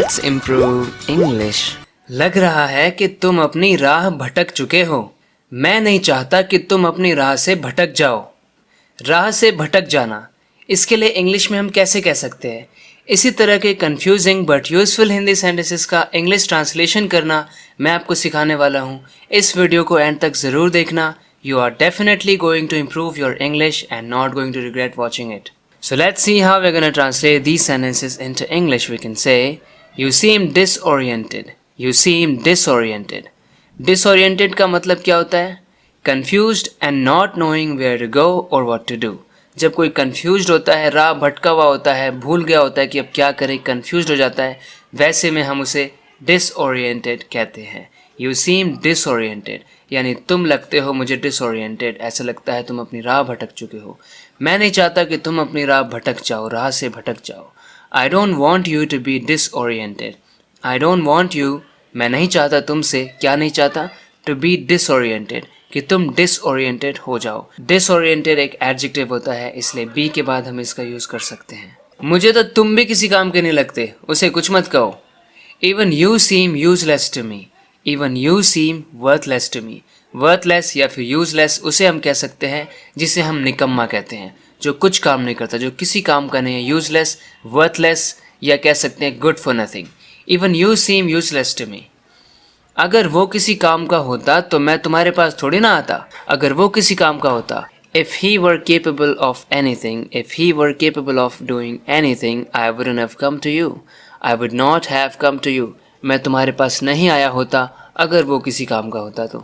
Let's improve English. लग रहा है कि तुम अपनी राह भटक चुके हो। मैं नहीं चाहता कि तुम अपनी राह से भटक जाओ। राह से भटक जाना, इसके लिए इंग्लिश में हम कैसे कह सकते हैं? इसी तरह के confusing but useful Hindi sentences का इंग्लिश ट्रांसलेशन करना मैं आपको सिखाने वाला हूँ। इस वीडियो को एंड तक ज़रूर देखना। You are definitely going to improve your English and not going to regret watching it. So let's see how we're going to translate these sentences into English. We can say, you seem disoriented. You seem disoriented. Disoriented का मतलब क्या होता है? Confused and not knowing where to go or what to do. जब कोई confused होता है, राह भटका हुआ होता है, भूल गया होता है कि अब क्या करे, confused हो जाता है, वैसे में हम उसे disoriented कहते हैं। You seem disoriented, यानी तुम लगते हो मुझे disoriented, ऐसा लगता है तुम अपनी राह भटक चुके हो। मैं नहीं चाहता कि तुम अपनी राह भटक जाओ, राह से भटक जाओ। I don't want you to be disoriented. I don't want you, मैं नहीं चाहता तुमसे, क्या नहीं चाहता? To be disoriented, कि तुम disoriented हो जाओ। Disoriented एक adjective होता है, इसलिए be के बाद हम इसका यूज़ कर सकते हैं। मुझे तो तुम भी किसी काम के नहीं लगते, उसे कुछ मत कहो। Even you seem useless to me. Even you seem worthless to me. Worthless या फिर useless उसे हम कह सकते हैं जिसे हम निकम्मा कहते हैं, जो कुछ काम नहीं करता, जो किसी काम का नहीं है। Useless, worthless या कह सकते हैं good for nothing. Even you seem useless to me. अगर वो किसी काम का होता तो मैं तुम्हारे पास थोड़ी ना आता। अगर वो किसी काम का होता, If he were capable of anything, if he were capable of doing anything, I wouldn't have come to you. I would not have come to you. मैं तुम्हारे पास नहीं आया होता अगर वो किसी काम का होता तो।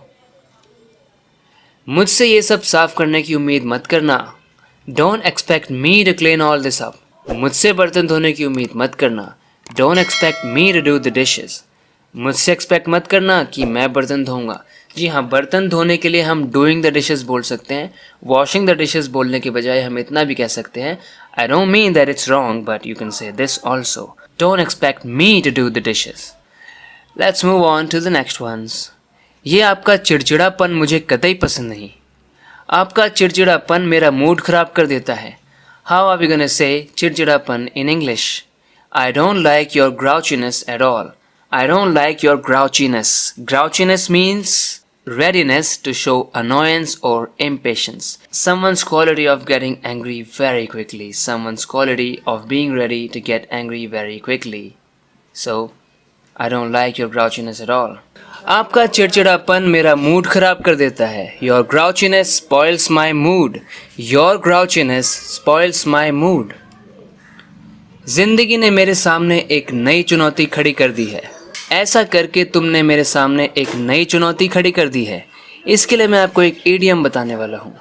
मुझसे ये सब साफ करने की उम्मीद मत करना। Don't expect me to clean all this up. मुझसे बर्तन धोने की उम्मीद मत करना। Don't expect me to do the dishes. मुझसे एक्सपेक्ट मत करना कि मैं बर्तन धोऊंगा। जी हाँ, बर्तन धोने के लिए हम डूइंग द डिशेस बोल सकते हैं। वॉशिंग द डिशेस बोलने के बजाय हम इतना भी कह सकते हैं, I don't mean that it's wrong but you can say this also. Don't expect me to do the dishes. Let's move on to the next ones. ये आपका चिड़चिड़ापन मुझे कतई पसंद नहीं। आपका चिड़चिड़ापन मेरा मूड खराब कर देता है। How are we gonna say चिड़चिड़ापन in English? I don't like your grouchiness at all. I don't like your grouchiness. Grouchiness means readiness to show annoyance or impatience. Someone's quality of getting angry very quickly. Someone's quality of being ready to get angry very quickly. So, I don't like your grouchiness at all. आपका चिड़चिड़ापन मेरा mood खराब कर देता है। Your grouchiness spoils my mood. Your grouchiness spoils my mood. जिंदगी ने मेरे सामने एक नई चुनौती खड़ी कर दी है। ऐसा करके तुमने मेरे सामने एक नई चुनौती खड़ी कर दी है। इसके लिए मैं आपको एक इडियम बताने वाला हूँ।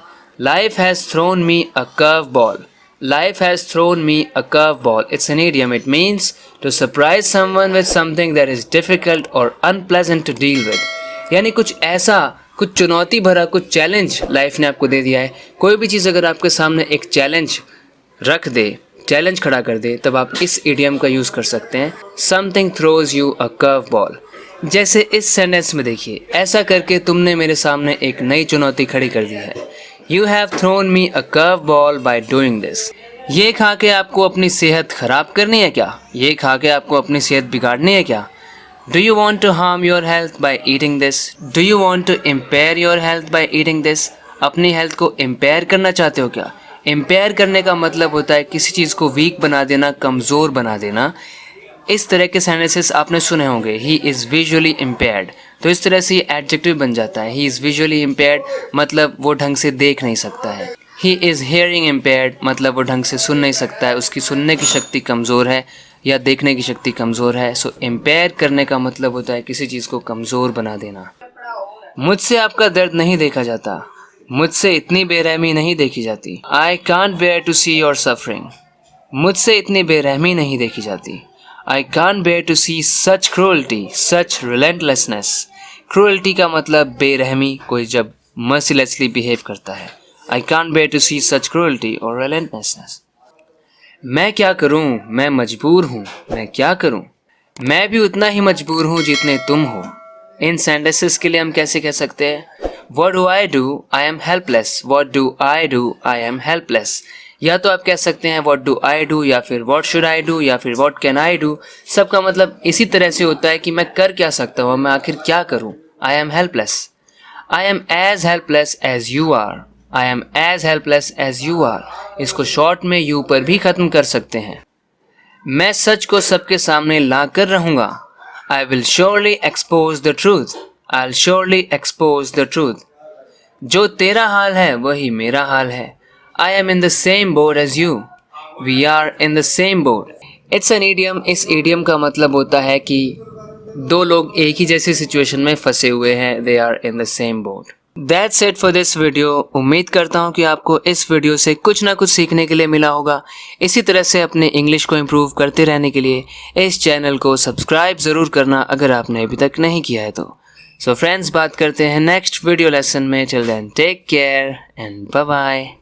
Life has thrown me a curveball. Life has thrown me a curveball. It's an idiom. It means to surprise someone with something that is difficult or unpleasant to deal with. यानी कुछ ऐसा, कुछ चुनौती भरा, कुछ चैलेंज लाइफ ने आपको दे दिया है। कोई भी चीज़ अगर आपके सामने एक चैलेंज रख दे, चैलेंज खड़ा कर दे, तब आप इस इडियम का यूज़ कर सकते हैं। Something throws you a curve ball. जैसे इस सेंटेंस में देखिए, ऐसा करके तुमने मेरे सामने एक नई चुनौती खड़ी कर दी है। You have thrown me a curve ball by doing this. ये खा के आपको अपनी सेहत खराब करनी है क्या? ये खा के आपको अपनी सेहत बिगाड़नी है क्या? Do you want to harm your health by eating this? Do you want to impair your health by eating this? अपनी हेल्थ को इम्पेयर करना चाहते हो क्या? इम्पेयर करने का मतलब होता है किसी चीज़ को वीक बना देना, कमज़ोर बना देना। इस तरह के सेंटेंसेस आपने सुने होंगे। ही इज़ विजुअली इम्पेयर्ड, तो इस तरह से ये एडजेक्टिव बन जाता है। ही इज़ विजुअली इम्पेयर्ड मतलब वो ढंग से देख नहीं सकता है। ही इज़ हियरिंग इम्पेयर्ड मतलब वो ढंग से सुन नहीं सकता है, उसकी सुनने की शक्ति कमज़ोर है या देखने की शक्ति कमज़ोर है। सो इम्पेयर करने का मतलब होता है किसी चीज़ को कमज़ोर बना देना। मुझसे आपका दर्द नहीं देखा जाता। मुझसे इतनी बेरहमी नहीं देखी जाती। I can't bear to see your suffering. मुझसे इतनी बेरहमी नहीं देखी जाती। I can't bear to see such cruelty, such relentlessness. Cruelty का मतलब बेरहमी, कोई जब मर्सीलेसली बिहेव करता है। I can't bear to see such cruelty और रिलेंटलेसनेस। मैं क्या करूं? मैं मजबूर हूं। मैं क्या करूं? मैं भी उतना ही मजबूर हूं जितने तुम हो। इन सेंटेंसेस के लिए हम कैसे कह सकते हैं? What do I do? I am helpless. What do I do? I am helpless. या तो आप कह सकते हैं व्हाट डू आई डू, या फिर व्हाट शुड आई डू, या फिर व्हाट कैन आई डू। सबका मतलब इसी तरह से होता है कि मैं कर क्या सकता हूँ, मैं आखिर क्या करूँ। I am helpless. I am as helpless as you are. I am as helpless as you are. इसको शॉर्ट में यू पर भी खत्म कर सकते हैं। मैं सच को सबके सामने ला कर रहूँगा। I will surely expose the truth. I'll surely expose the truth. जो तेरा हाल है वही मेरा हाल है। I am in the same boat as you. We are in the same boat. It's an idiom. इस idiom का मतलब होता है कि दो लोग एक ही जैसी सिचुएशन में फंसे हुए हैं। They are in the same boat. That's it for this video. उम्मीद करता हूँ कि आपको इस वीडियो से कुछ ना कुछ सीखने के लिए मिला होगा। इसी तरह से अपने इंग्लिश को इम्प्रूव करते रहने के लिए इस चैनल को सब्सक्राइब ज़रूर करना अगर आपने अभी तक नहीं किया है तो। सो फ्रेंड्स, बात करते हैं नेक्स्ट वीडियो लेसन में। Till then take care and bye bye.